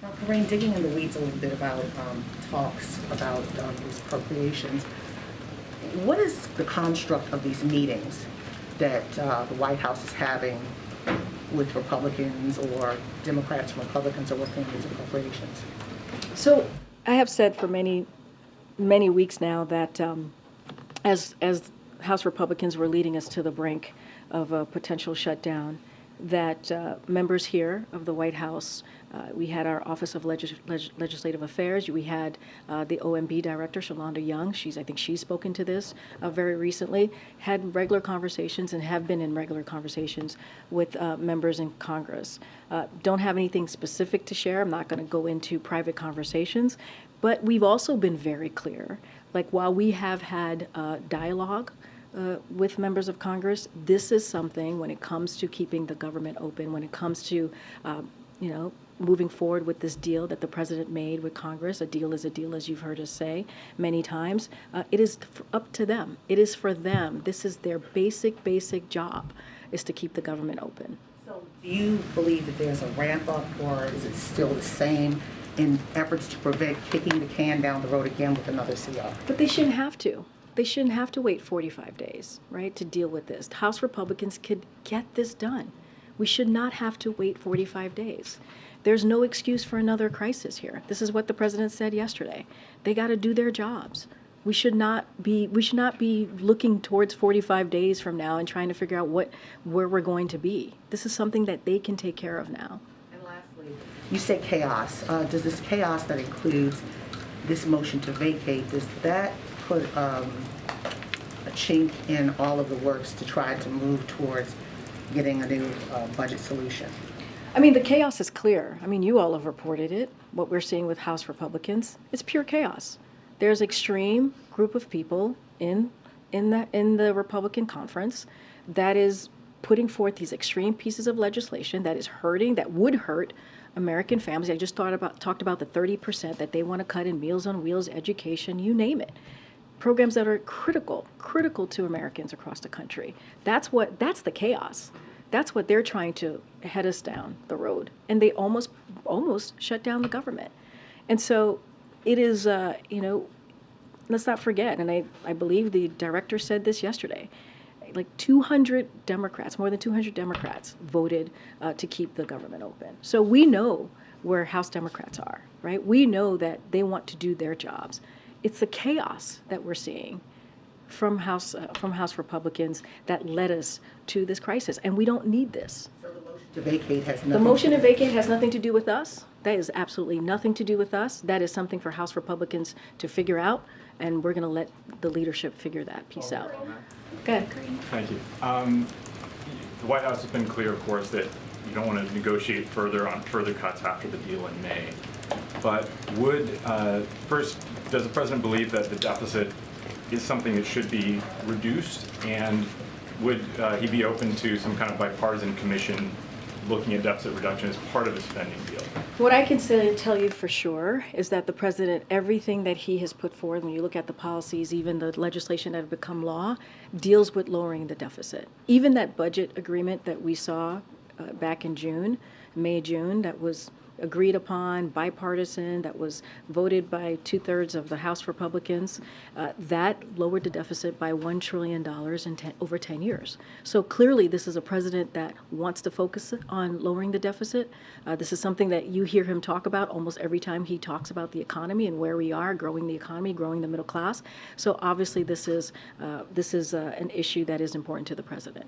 Now, Karine, digging in the weeds a little bit about talks about these appropriations, what is the construct of these meetings that the White House is having with Republicans or Democrats and Republicans are working on these appropriations? So I have said for many, many weeks now that as House Republicans were leading us to the brink of a potential shutdown, that members here of the White House, we had our Office of Legislative Affairs, we had the OMB Director, Shalonda Young, I think she's spoken to this very recently, had regular conversations and have been in regular conversations with members in Congress. Don't have anything specific to share. I'm not going to go into private conversations, but we've also been very clear, like while we have had dialogue with members of Congress, this is something when it comes to keeping the government open, when it comes to, moving forward with this deal that the president made with Congress. A deal is a deal, as you've heard us say many times. It is up to them. It is for them. This is their basic job, is to keep the government open. So do you believe that there's a ramp up, or is it still the same in efforts to prevent kicking the can down the road again with another CR? But they shouldn't have to. They shouldn't have to wait 45 days, right, to deal with this. House Republicans could get this done. We should not have to wait 45 days. There's no excuse for another crisis here. This is what the president said yesterday. They got to do their jobs. We should not be looking towards 45 days from now and trying to figure out where we're going to be. This is something that they can take care of now. And lastly, you say chaos. Does this chaos that includes this motion to vacate, does that put a chink in all of the works to try to move towards getting a new budget solution? I mean, the chaos is clear. I mean, you all have reported it, what we're seeing with House Republicans. It's pure chaos. There's extreme group of people in the Republican conference that is putting forth these extreme pieces of legislation that is hurting, that would hurt American families. I just talked about the 30% that they want to cut in Meals on Wheels, education, you name it. Programs that are critical to Americans across the country. That's the chaos. That's what they're trying to head us down the road. And they almost shut down the government. And so it is, let's not forget, and I believe the director said this yesterday, like 200 Democrats, more than 200 Democrats voted to keep the government open. So we know where House Democrats are, right? We know that they want to do their jobs. It's the chaos that we're seeing from House Republicans that led us to this crisis, and we don't need this. So the motion to vacate has nothing. The motion to vacate has nothing to do with us. That is absolutely nothing to do with us. That is something for House Republicans to figure out, and we're going to let the leadership figure that piece out. Go ahead. Thank you. The White House has been clear, of course, that you don't want to negotiate further on further cuts after the deal in May. But first, does the president believe that the deficit is something that should be reduced, and would he be open to some kind of bipartisan commission looking at deficit reduction as part of the spending deal? What I can tell you for sure is that the president, everything that he has put forward, when you look at the policies, even the legislation that have become law, deals with lowering the deficit. Even that budget agreement that we saw back in May, June, that was agreed upon, bipartisan, that was voted by 2/3 of the House Republicans, that lowered the deficit by $1 trillion in over 10 years. So clearly this is a president that wants to focus on lowering the deficit. This is something that you hear him talk about almost every time he talks about the economy and where we are, growing the economy, growing the middle class. So obviously this is an issue that is important to the president.